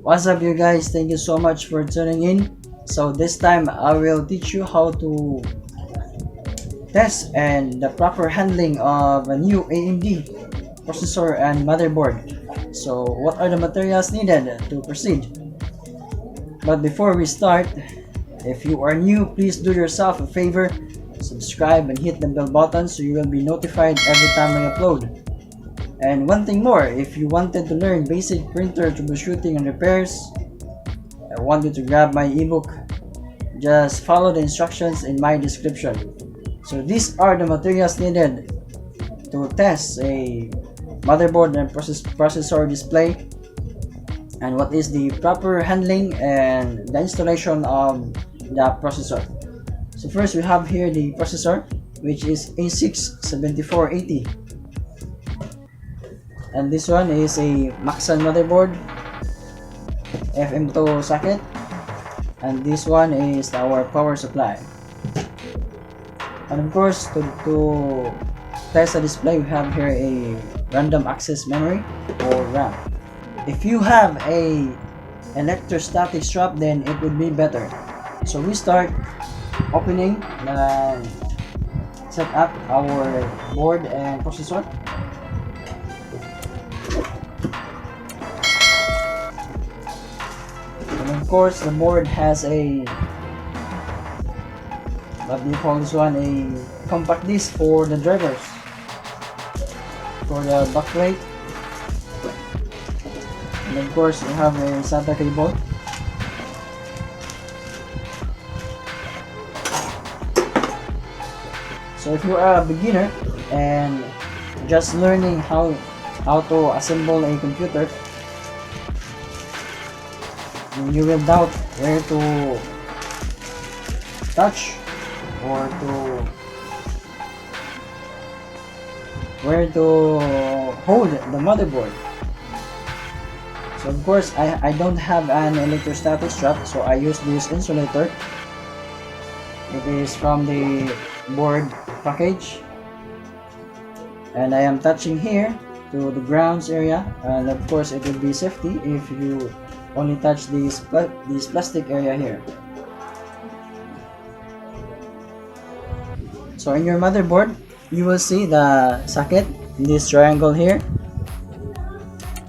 What's up, you guys? Thank you so much for tuning in. So this time I will teach you how to test and the proper handling of a new AMD processor and motherboard. So what are the materials needed to proceed? But before we start, if you are new, please do yourself a favor, subscribe and hit the bell button so you will be notified every time I upload. And one thing more, if you wanted to learn basic printer troubleshooting and repairs, I want you to grab my ebook. Just follow the instructions in my description. So these are the materials needed to test a motherboard and processor display, and what is the proper handling and the installation of the processor. So first we have here the processor, which is A6-7480. And this one is a MAXSUN motherboard, FM2 socket, and this one is our power supply. And of course, to test the display, we have here a random access memory or RAM. If you have a electrostatic strap, then it would be better. So we start opening and set up our board and processor. And of course, the board has a, what do you call this one, a compact disc for the drivers, for the backplate. And of course, we have a SATA cable. So if you are a beginner and just learning how to assemble a computer, you will doubt where to touch or where to hold the motherboard. So of course I don't have an electrostatic strap, so I use this insulator. It is from the board package, and I am touching here to the grounds area, and of course it will be safety if you only touch this plastic area here. So in your motherboard, you will see the socket, this triangle here.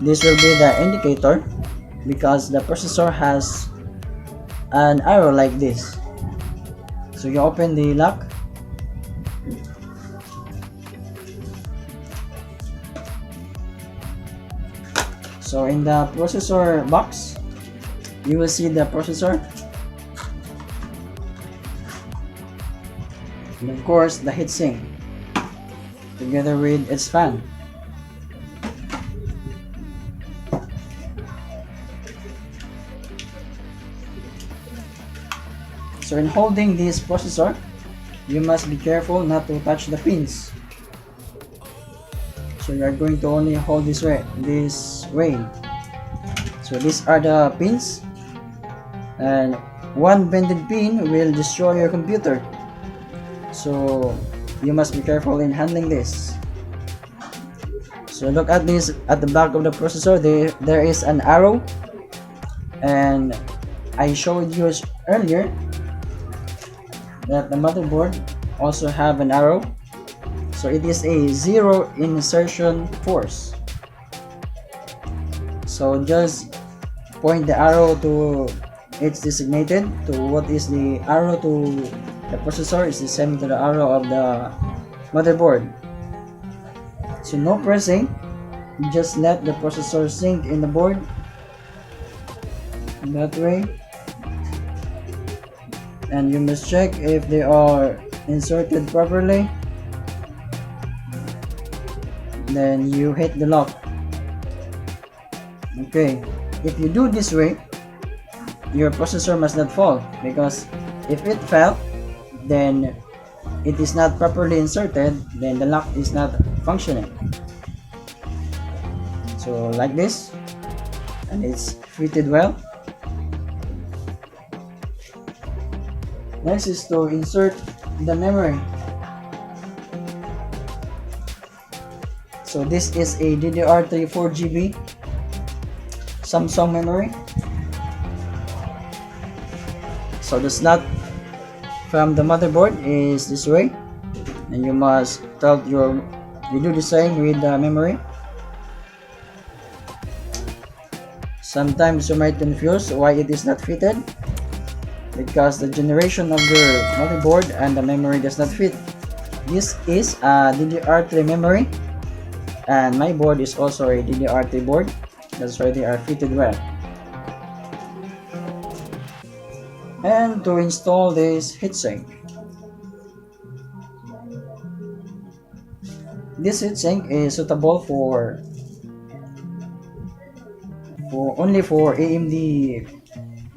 This will be the indicator because the processor has an arrow like this. So you open the lock. So in the processor box, you will see the processor, and of course the heatsink together with its fan. So in holding this processor, you must be careful not to touch the pins. So you are going to only hold this way. So these are the pins, and one bended pin will destroy your computer. So you must be careful in handling this. So look at this, at the back of the processor, there is an arrow, and I showed you earlier that the motherboard also have an arrow. So it is a zero insertion force. So just point the arrow to its designated, to what is the arrow to the processor is the same to the arrow of the motherboard. So no pressing, just let the processor sink in the board that way, and you must check if they are inserted properly. Then you hit the lock. Okay, if you do this way, your processor must not fall, because if it fell, then it is not properly inserted, then the lock is not functioning. So like this, and it's fitted well. Next is to insert the memory. So this is a DDR3 4GB Samsung memory. So the slot from the motherboard is this way, and you must you do the same with the memory. Sometimes you might confuse why it is not fitted, because the generation of your motherboard and the memory does not fit. This is a DDR3 memory, and my board is also a DDR3 board. That's why they are fitted well. And to install this heatsink, this heatsink is suitable for only for AMD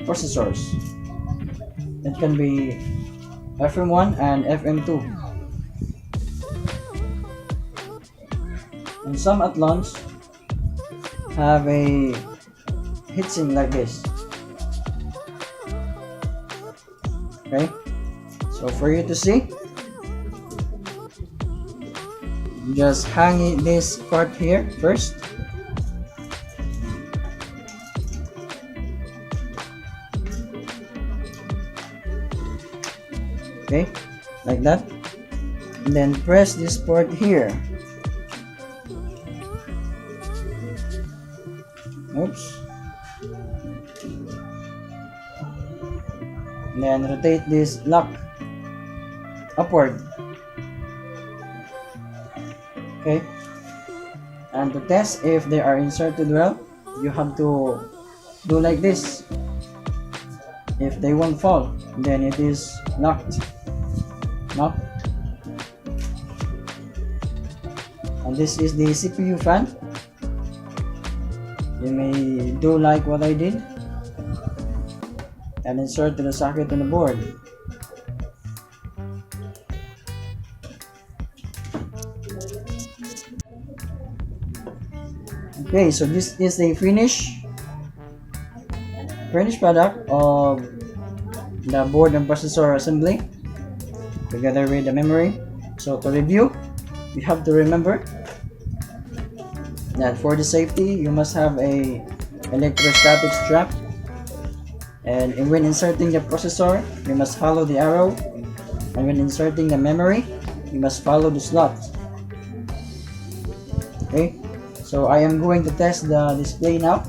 processors. It can be FM1 and FM2, and some Athlons have a heatsink like this. Okay, so for you to see, just hang this part here first. Okay, like that, and then press this part here. Oops. And then rotate this lock upward. Okay, and to test if they are inserted well, you have to do like this. If they won't fall, then it is locked. And this is the CPU fan. You may do like what I did and insert to the socket on the board. Okay, so this is the finished product of the board and processor assembly together with the memory. So to review, you have to remember that for the safety, you must have a electrostatic strap, and when inserting the processor, you must follow the arrow, and when inserting the memory, you must follow the slot. Okay, so I am going to test the display now.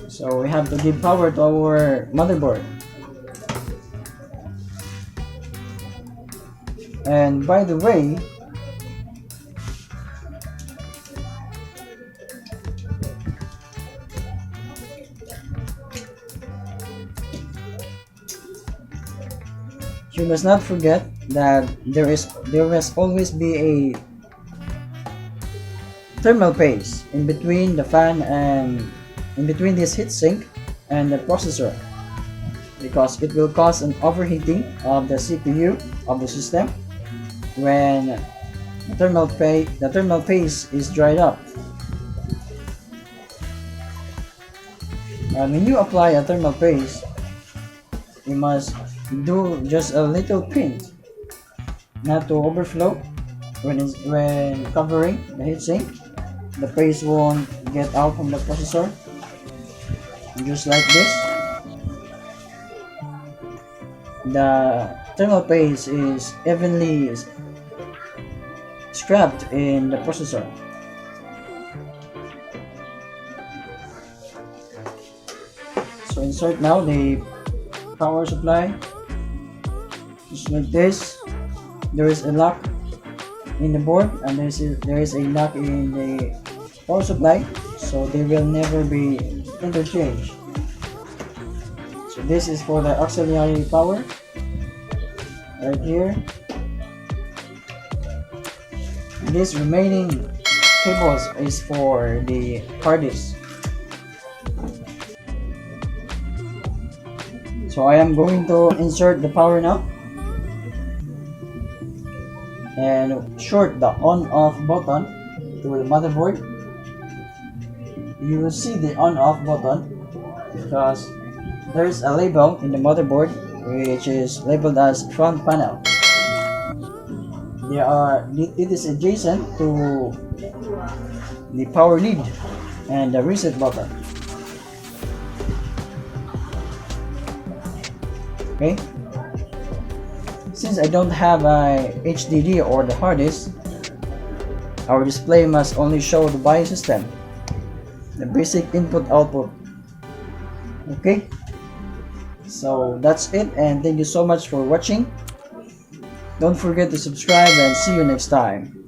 So we have to give power to our motherboard. And by the way, you must not forget that there must always be a thermal paste in between the fan and in between this heatsink and the processor, because it will cause an overheating of the CPU of the system when the thermal paste is dried up. And when you apply a thermal paste, you must do just a little pinch, not to overflow. When covering the heatsink, the paste won't get out from the processor. Just like this, the thermal paste is evenly scrapped in the processor. So insert now the power supply, just like this. There is a lock in the board, and there is a lock in the power supply, so they will never be interchanged. So this is for the auxiliary power right here. This remaining cables is for the hard disk. So I am going to insert the power now and short the on-off button to the motherboard. You will see the on-off button because there is a label in the motherboard which is labeled as front panel. It is adjacent to the power lead and the reset button. Okay, since I don't have a HDD or the hard disk, our display must only show the BIOS system, the basic input output. Okay, so that's it, and thank you so much for watching. Don't forget to subscribe and see you next time.